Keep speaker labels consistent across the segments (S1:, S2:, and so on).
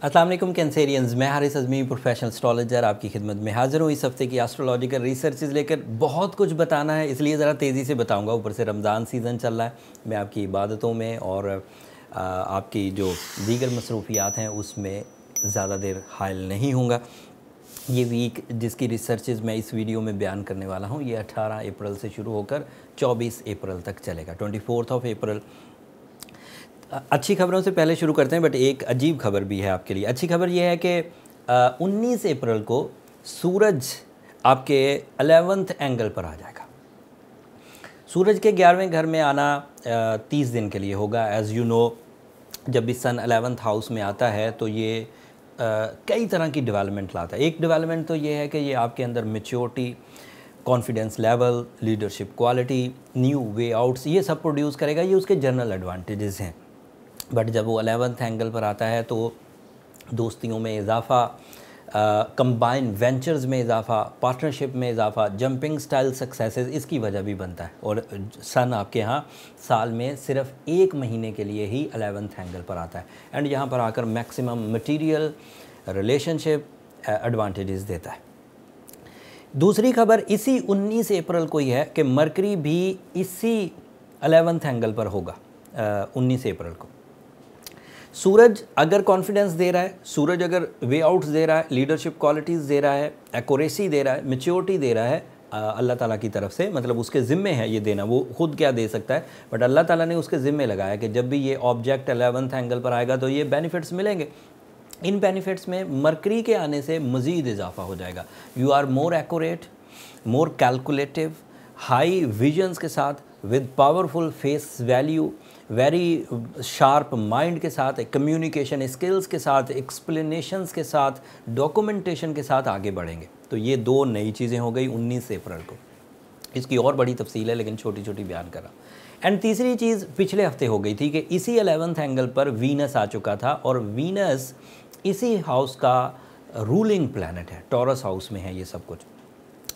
S1: अस्सलाम वालेकुम कैंसेरियंस, मैं हारिस अज़मी प्रोफेशनल एस्ट्रोलॉजर आपकी खिदमत में हाज़िर हूँ। इस हफ्ते की एस्ट्रोलॉजिकल रिसर्चेज लेकर बहुत कुछ बताना है, इसलिए ज़रा तेज़ी से बताऊँगा। ऊपर से रमज़ान सीज़न चल रहा है, मैं आपकी इबादतों में और आपकी जो दीगर मसरूफियात हैं उसमें ज़्यादा देर हायल नहीं होऊंगा। ये वीक जिसकी रिसर्चेज मैं इस वीडियो में बयान करने वाला हूँ, ये 18 अप्रैल से शुरू होकर 24 अप्रैल तक चलेगा, 24 अप्रैल। अच्छी खबरों से पहले शुरू करते हैं, बट एक अजीब खबर भी है आपके लिए। अच्छी खबर यह है कि 19 अप्रैल को सूरज आपके 11th एंगल पर आ जाएगा। सूरज के 11वें घर में आना 30 दिन के लिए होगा। एज़ यू नो, जब भी सन 11th हाउस में आता है तो ये कई तरह की डेवलपमेंट लाता है। एक डेवलपमेंट तो ये है कि ये आपके अंदर maturity, confidence level, leadership quality, new way outs, ये सब प्रोड्यूस करेगा। ये उसके जनरल एडवांटेजेस हैं। बट जब वो 11th एंगल पर आता है तो दोस्तियों में इजाफ़ा, कंबाइन वेंचर्स में इजाफ़ा, पार्टनरशिप में इजाफ़ा, जंपिंग स्टाइल सक्सेसेस इसकी वजह भी बनता है। और सन आपके यहाँ साल में सिर्फ एक महीने के लिए ही 11th एंगल पर आता है, एंड यहाँ पर आकर मैक्सिमम मटेरियल रिलेशनशिप एडवांटेजेस देता है। दूसरी खबर इसी 19 अप्रैल को ही है कि मरकरी भी इसी 11th एंगल पर होगा। 19 अप्रैल को सूरज अगर कॉन्फिडेंस दे रहा है, सूरज अगर वे आउट्स दे रहा है, लीडरशिप क्वालिटीज़ दे रहा है, एक्यूरेसी दे रहा है, मैच्योरिटी दे रहा है अल्लाह ताला की तरफ से, मतलब उसके ज़िम्मे है ये देना, वो खुद क्या दे सकता है, बट अल्लाह ताला ने उसके ज़िम्मे लगाया कि जब भी ये ऑब्जेक्ट 11th एंगल पर आएगा तो ये बेनिफिट्स मिलेंगे। इन बेनिफिट्स में मरकरी के आने से मज़ीद इजाफा हो जाएगा। You are more accurate, more calculative, high visions के साथ, with powerful face value, very sharp mind के साथ, कम्युनिकेशन स्किल्स के साथ, एक्सप्लेनेशंस के साथ, डॉक्यूमेंटेशन के साथ आगे बढ़ेंगे। तो ये दो नई चीज़ें हो गई 19 अप्रैल को। इसकी और बड़ी तफसील है लेकिन छोटी छोटी बयान कर रहा। एंड तीसरी चीज़ पिछले हफ्ते हो गई थी कि इसी 11th एंगल पर वीनस आ चुका था, और वीनस इसी हाउस का रूलिंग प्लैनेट है, टॉरस हाउस में है ये सब कुछ।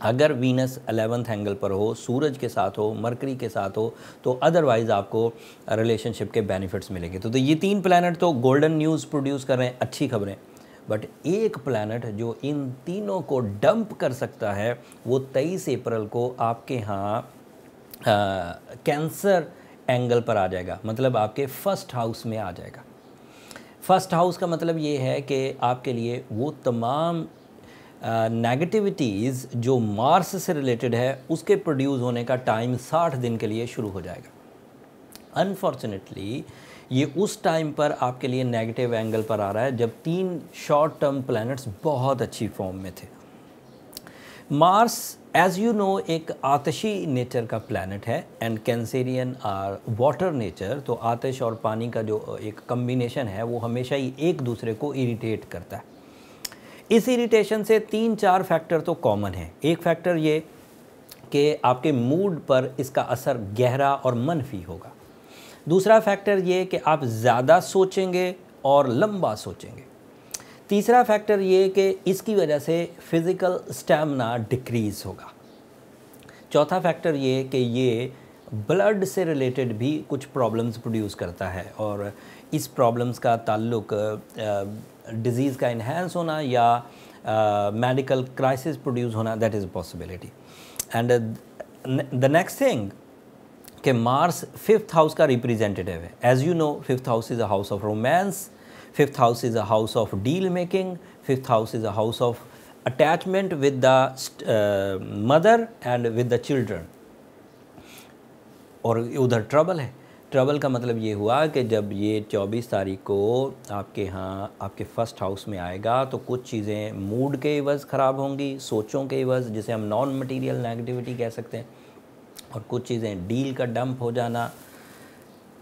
S1: अगर वीनस 11th एंगल पर हो, सूरज के साथ हो, मरकरी के साथ हो, तो अदरवाइज़ आपको रिलेशनशिप के बेनिफिट्स मिलेंगे। तो ये तीन प्लैनेट तो गोल्डन न्यूज़ प्रोड्यूस कर रहे हैं, अच्छी खबरें। बट एक प्लैनेट जो इन तीनों को डंप कर सकता है वो 23 अप्रैल को आपके यहाँ कैंसर एंगल पर आ जाएगा, मतलब आपके फर्स्ट हाउस में आ जाएगा। फर्स्ट हाउस का मतलब ये है कि आपके लिए वो तमाम नेगेटिविटीज़ जो मार्स से रिलेटेड है उसके प्रोड्यूस होने का टाइम 60 दिन के लिए शुरू हो जाएगा। अनफॉर्चुनेटली ये उस टाइम पर आपके लिए नेगेटिव एंगल पर आ रहा है जब तीन शॉर्ट टर्म प्लैनेट्स बहुत अच्छी फॉर्म में थे। मार्स एज़ यू नो एक आतशी नेचर का प्लैनेट है, and Cancerian are water nature. तो आतिश और पानी का जो एक कम्बिनेशन है वो हमेशा ही एक दूसरे को इरिटेट करता है। इस इरिटेशन से 3-4 फैक्टर तो कॉमन है। एक फैक्टर ये कि आपके मूड पर इसका असर गहरा और मनफी होगा। दूसरा फैक्टर ये कि आप ज़्यादा सोचेंगे और लंबा सोचेंगे। तीसरा फैक्टर ये कि इसकी वजह से फ़िज़िकल स्टैमिना डिक्रीज़ होगा। चौथा फैक्टर ये कि ये ब्लड से रिलेटेड भी कुछ प्रॉब्लम्स प्रोड्यूस करता है, और इस प्रॉब्लम्स का ताल्लुक डिज़ीज़ का इन्हेंस होना या मेडिकल क्राइसिस प्रोड्यूस होना, that is a possibility. And the next thing कि मार्स 5th हाउस का रिप्रेजेंटेटिव है। As you no, 5th house is a house of romance, 5th house is a house of deal making, 5th house is a house of attachment with the mother and with the children. और उधर trouble है। Trouble का मतलब ये हुआ कि जब ये 24 तारीख को आपके यहाँ आपके फर्स्ट हाउस में आएगा तो कुछ चीज़ें मूड के एवज़ ख़राब होंगी, सोचों के एवज़, जिसे हम नॉन मटीरियल नेगेटिविटी कह सकते हैं, और कुछ चीज़ें डील का डंप हो जाना,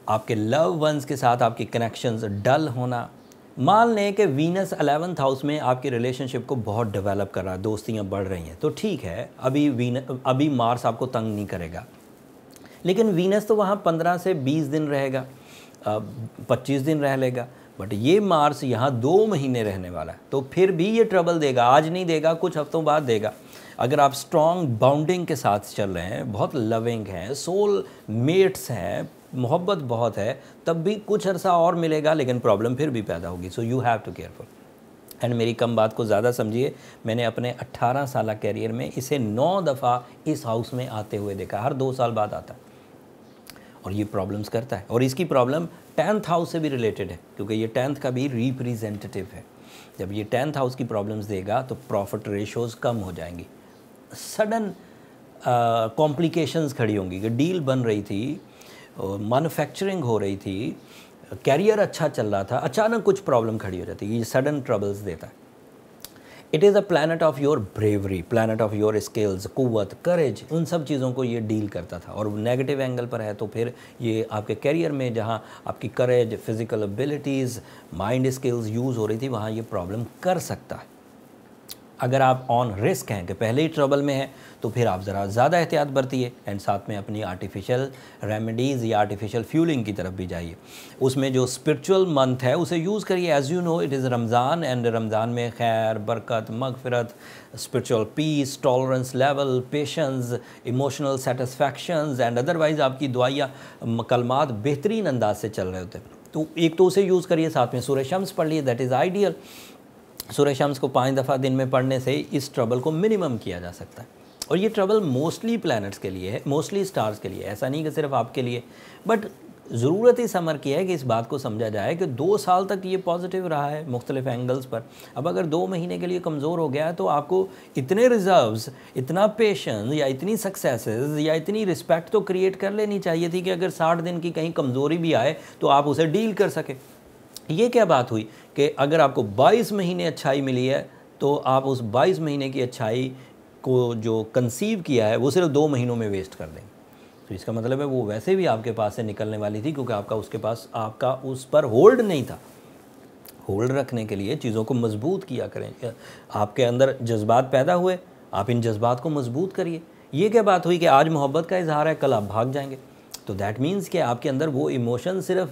S1: आपके लव वंस के साथ आपके कनेक्शंस डल होना। मान लें कि वीनस 11th हाउस में आपकी रिलेशनशिप को बहुत डेवलप कर रहा है, दोस्तियाँ बढ़ रही हैं, तो ठीक है, अभी मार्स आपको तंग नहीं करेगा। लेकिन वीनस तो वहाँ 15 से 20 दिन रहेगा, 25 दिन रह लेगा, बट ये मार्स यहाँ 2 महीने रहने वाला है। तो फिर भी ये ट्रबल देगा, आज नहीं देगा, कुछ हफ्तों बाद देगा। अगर आप स्ट्रॉन्ग बाउंडिंग के साथ चल रहे हैं, बहुत लविंग हैं, सोल मेट्स हैं, मोहब्बत बहुत है तब भी कुछ अरसा और मिलेगा, लेकिन प्रॉब्लम फिर भी पैदा होगी। So you have to careful. And मेरी कम बात को ज़्यादा समझिए, मैंने अपने 18 साल कैरियर में इसे 9 दफ़ा इस हाउस में आते हुए देखा, हर 2 साल बाद आता है और ये प्रॉब्लम्स करता है। और इसकी प्रॉब्लम 10th हाउस से भी रिलेटेड है, क्योंकि ये 10th का भी रिप्रेजेंटेटिव है। जब ये 10th हाउस की प्रॉब्लम्स देगा तो प्रॉफिट रेशोज़ कम हो जाएंगी, सडन कॉम्प्लिकेशंस खड़ी होंगी कि डील बन रही थी, मैन्युफैक्चरिंग हो रही थी, कैरियर अच्छा चल रहा था, अचानक कुछ प्रॉब्लम खड़ी हो जाती है, ये सडन ट्रबल्स देता है। It is a planet of your bravery, planet of your skills, कुव्वत, करेज, उन सब चीज़ों को ये डील करता था। और नेगेटिव एंगल पर है तो फिर ये आपके कैरियर में जहाँ आपकी courage, physical abilities, mind skills use हो रही थी, वहाँ ये प्रॉब्लम कर सकता है। अगर आप ऑन रिस्क हैं कि पहले ही ट्रबल में है तो फिर आप ज़रा ज़्यादा एहतियात बरतिए एंड साथ में अपनी आर्टिफिशियल रेमेडीज़ या आर्टिफिशियल फ्यूलिंग की तरफ भी जाइए। उसमें जो स्पिरिचुअल मंथ है उसे यूज़ करिए। As you know it is Ramzan and Ramzan में खैर, बरकत, मगफिरत, spiritual peace, tolerance level, patience, emotional satisfactions and otherwise आपकी दुआइयाँ, कलमात बेहतरीन अंदाज से चल रहे होते हैं। तो एक तो उसे यूज़ करिए, साथ में सूरह शम्स पढ़ लिए, दैट इज़ आइडियल। सूरह शम्स को 5 दफ़ा दिन में पढ़ने से इस ट्रबल को मिनिमम किया जा सकता है। और ये ट्रबल मोस्टली प्लैनेट्स के लिए है, मोस्टली स्टार्स के लिए, ऐसा नहीं कि सिर्फ आपके लिए। बट ज़रूरत इस अमर की है कि इस बात को समझा जाए कि 2 साल तक ये पॉजिटिव रहा है मुख्तलिफ एंगल्स पर। अब अगर 2 महीने के लिए कमज़ोर हो गया है तो आपको इतने रिजर्व्स, इतना पेशेंस या इतनी सक्सेसेस या इतनी रिस्पेक्ट तो क्रिएट कर लेनी चाहिए थी कि अगर 60 दिन की कहीं कमज़ोरी भी आए तो आप उसे डील कर सकें। ये क्या बात हुई कि अगर आपको 22 महीने अच्छाई मिली है तो आप उस 22 महीने की अच्छाई को जो कंसीव किया है वो सिर्फ 2 महीनों में वेस्ट कर दें। तो इसका मतलब है वो वैसे भी आपके पास से निकलने वाली थी, क्योंकि आपका उस पर होल्ड नहीं था। होल्ड रखने के लिए चीज़ों को मजबूत किया करें। आपके अंदर जज्बात पैदा हुए, आप इन जज्बात को मजबूत करिए। ये क्या बात हुई कि आज मोहब्बत का इजहार है, कल आप भाग जाएंगे, तो दैट मीन्स कि आपके अंदर वो इमोशन सिर्फ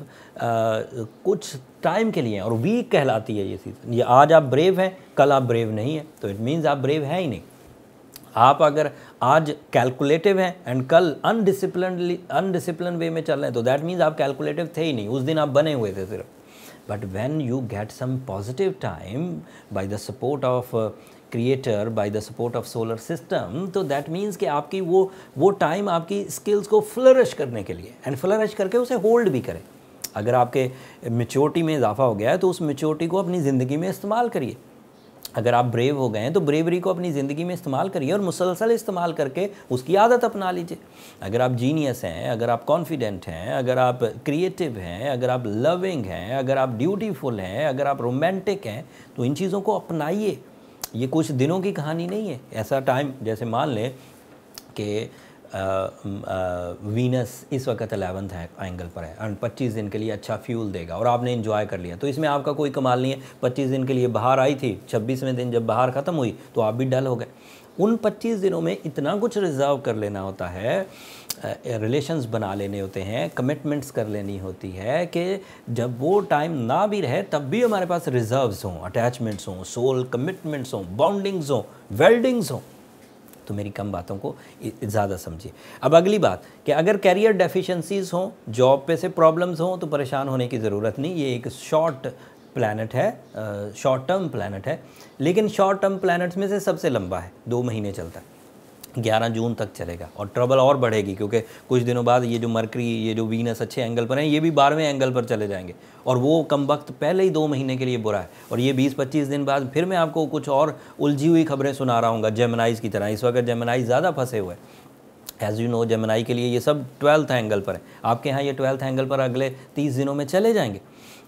S1: कुछ टाइम के लिए हैं और वीक कहलाती है ये चीज़। ये आज आप ब्रेव हैं, कल आप ब्रेव नहीं हैं, तो इट मीन्स आप ब्रेव हैं ही नहीं। आप अगर आज कैलकुलेटिव हैं एंड कल अनडिसिप्लिन वे में चल रहे हैं तो दैट मीन्स आप कैलकुलेटिव थे ही नहीं, उस दिन आप बने हुए थे सिर्फ। But when you get some positive time by the support of creator, by the support of solar system, तो दैट मीन्स कि आपकी वो टाइम आपकी स्किल्स को फ्लरिश करने के लिए एंड फ्लरिश करके उसे होल्ड भी करें। अगर आपके मैच्योरिटी में इजाफा हो गया है तो उस मैच्योरिटी को अपनी ज़िंदगी में इस्तेमाल करिए। अगर आप ब्रेव हो गए हैं तो ब्रेवरी को अपनी ज़िंदगी में इस्तेमाल करिए और मुसलसल इस्तेमाल करके उसकी आदत अपना लीजिए। अगर आप जीनियस हैं, अगर आप कॉन्फिडेंट हैं, अगर आप क्रिएटिव हैं, अगर आप लविंग हैं, अगर आप ड्यूटीफुल हैं, अगर आप रोमांटिक हैं, तो इन चीज़ों को अपनाइए। ये कुछ दिनों की कहानी नहीं है। ऐसा टाइम, जैसे मान लें कि वीनस इस वक्त 11th एंगल पर है और 25 दिन के लिए अच्छा फ्यूल देगा और आपने एंजॉय कर लिया, तो इसमें आपका कोई कमाल नहीं है। 25 दिन के लिए बाहर आई थी, 26वें दिन जब बाहर ख़त्म हुई तो आप भी डल हो गए। उन 25 दिनों में इतना कुछ रिजर्व कर लेना होता है, रिलेशंस बना लेने होते हैं, कमिटमेंट्स कर लेनी होती है कि जब वो टाइम ना भी रहे तब भी हमारे पास रिजर्व्स हों, अटैचमेंट्स हों, सोल कमिटमेंट्स हों, बॉन्डिंग्स हों, वेल्डिंग्स हों। तो मेरी कम बातों को ज़्यादा समझिए। अब अगली बात कि अगर कैरियर डेफिशिएंसीज़ हों, जॉब पे से प्रॉब्लम्स हों, तो परेशान होने की ज़रूरत नहीं। ये एक शॉर्ट प्लैनेट है, शॉर्ट टर्म प्लैनेट है, लेकिन शॉर्ट टर्म प्लैनेट्स में से सबसे लंबा है, 2 महीने चलता है, 11 जून तक चलेगा। और ट्रबल और बढ़ेगी क्योंकि कुछ दिनों बाद ये जो मरकरी, ये जो वीनस अच्छे एंगल पर हैं, ये भी 12वें एंगल पर चले जाएंगे और वो कम वक्त पहले ही 2 महीने के लिए बुरा है। और ये 20-25 दिन बाद फिर मैं आपको कुछ और उलझी हुई खबरें सुना रहा हूँ जेमिनाइज़ की तरह। इस वक्त जेमिनाई ज़्यादा फंसे हुए हैं। एज़ यू नो जेमिनाई के लिए ये सब 12th एंगल पर है। आपके यहाँ ये 12th एंगल पर अगले 30 दिनों में चले जाएंगे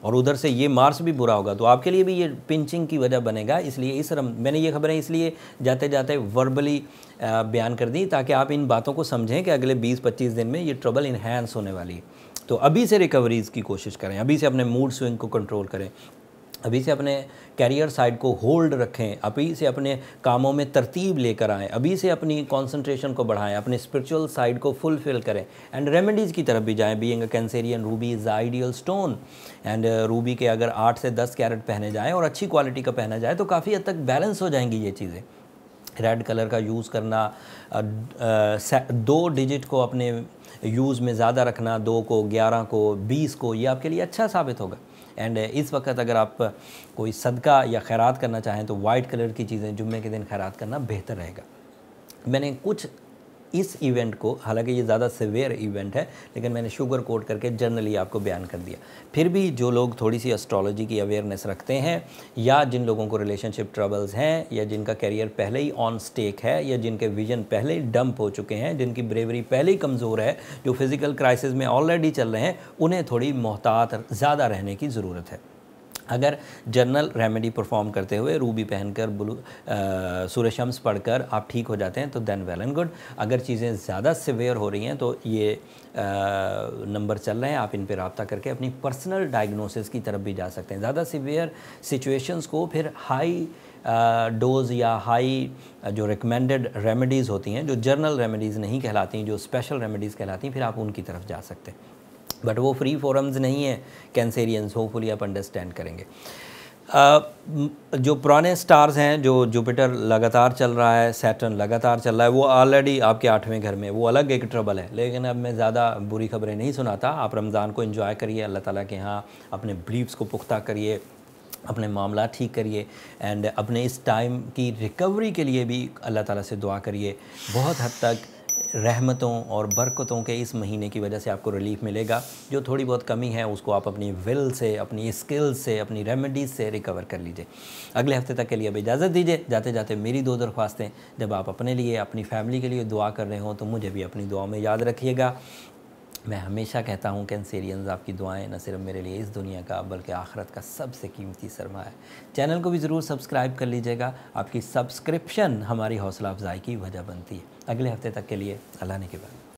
S1: और उधर से ये मार्स भी बुरा होगा, तो आपके लिए भी ये पिंचिंग की वजह बनेगा। इसलिए मैंने ये खबरें इसलिए जाते जाते वर्बली बयान कर दी ताकि आप इन बातों को समझें कि अगले 20-25 दिन में ये ट्रबल इन्हांस होने वाली है। तो अभी से रिकवरीज़ की कोशिश करें, अभी से अपने मूड स्विंग को कंट्रोल करें, अभी से अपने कैरियर साइड को होल्ड रखें, अभी से अपने कामों में तरतीब लेकर आएँ, अभी से अपनी कंसंट्रेशन को बढ़ाएं, अपने स्पिरिचुअल साइड को फुलफ़िल करें एंड रेमेडीज़ की तरफ भी जाएं। Being a Cancerian, Ruby is the ideal stone and Ruby के अगर 8 से 10 कैरेट पहने जाएँ और अच्छी क्वालिटी का पहना जाए तो काफ़ी हद तक बैलेंस हो जाएंगी ये चीज़ें। रेड कलर का यूज़ करना, 2 डिजिट को अपने यूज़ में ज़्यादा रखना, 2 को, 11 को, 20 को, ये आपके लिए अच्छा साबित होगा। एंड इस वक्त अगर आप कोई सदका या खैरात करना चाहें तो वाइट कलर की चीज़ें जुम्मे के दिन खैरात करना बेहतर रहेगा। मैंने कुछ इस इवेंट को, हालांकि ये ज़्यादा सिवियर इवेंट है, लेकिन मैंने शुगर कोट करके जनरली आपको बयान कर दिया। फिर भी जो लोग थोड़ी सी एस्ट्रोलॉजी की अवेयरनेस रखते हैं, या जिन लोगों को रिलेशनशिप ट्रबल्स हैं, या जिनका करियर पहले ही ऑन स्टेक है, या जिनके विजन पहले ही डंप हो चुके हैं, जिनकी ब्रेवरी पहले ही कमज़ोर है, जो फिज़िकल क्राइसिस में ऑलरेडी चल रहे हैं, उन्हें थोड़ी मोहतात ज़्यादा रहने की ज़रूरत है। अगर जनरल रेमेडी परफॉर्म करते हुए रूबी पहनकर, सूर्य शम्स पढ़कर आप ठीक हो जाते हैं तो देन वेल एंड गुड। अगर चीज़ें ज़्यादा सिवियर हो रही हैं तो ये नंबर चल रहे हैं, आप इन पर रब्ता करके अपनी पर्सनल डायग्नोसिस की तरफ भी जा सकते हैं। ज़्यादा सिवियर सिचुएशंस को फिर हाई डोज़ या हाई जो रिकमेंडेड रेमेडीज़ होती हैं, जो जनरल रेमेडीज़ नहीं कहलाती, जो स्पेशल रेमेडीज़ कहलाती हैं, फिर आप उनकी तरफ जा सकते हैं। बट वो फ्री फोरम्स नहीं है कैंसेरियंस, होपफुली आप अंडरस्टैंड करेंगे। जो पुराने स्टार्स हैं, जो जुपिटर लगातार चल रहा है, सैटर्न लगातार चल रहा है, वो ऑलरेडी आपके 8वें घर में, वो अलग एक ट्रबल है। लेकिन अब मैं ज़्यादा बुरी खबरें नहीं सुनाता। आप रमज़ान को एंजॉय करिए, अल्लाह ताला के यहाँ अपने बिलीव्स को पुख्ता करिए, अपने मामला ठीक करिए, एंड अपने इस टाइम की रिकवरी के लिए भी अल्लाह ताला से दुआ करिए। बहुत हद तक रहमतों और बरकतों के इस महीने की वजह से आपको रिलीफ मिलेगा। जो थोड़ी बहुत कमी है उसको आप अपनी विल से, अपनी स्किल्स से, अपनी रेमेडीज़ से रिकवर कर लीजिए। अगले हफ्ते तक के लिए अब इजाज़त दीजिए। जाते जाते मेरी 2 दरख्वास्तें, जब आप अपने लिए, अपनी फैमिली के लिए दुआ कर रहे हों तो मुझे भी अपनी दुआ में याद रखिएगा। मैं हमेशा कहता हूँ कैंसेरियंस, आपकी दुआएं न सिर्फ मेरे लिए इस दुनिया का बल्कि आखिरत का सबसे कीमती सरमाया है। चैनल को भी ज़रूर सब्सक्राइब कर लीजिएगा। आपकी सब्सक्रिप्शन हमारी हौसला अफजाई की वजह बनती है। अगले हफ्ते तक के लिए अल्लाह ने के बाद।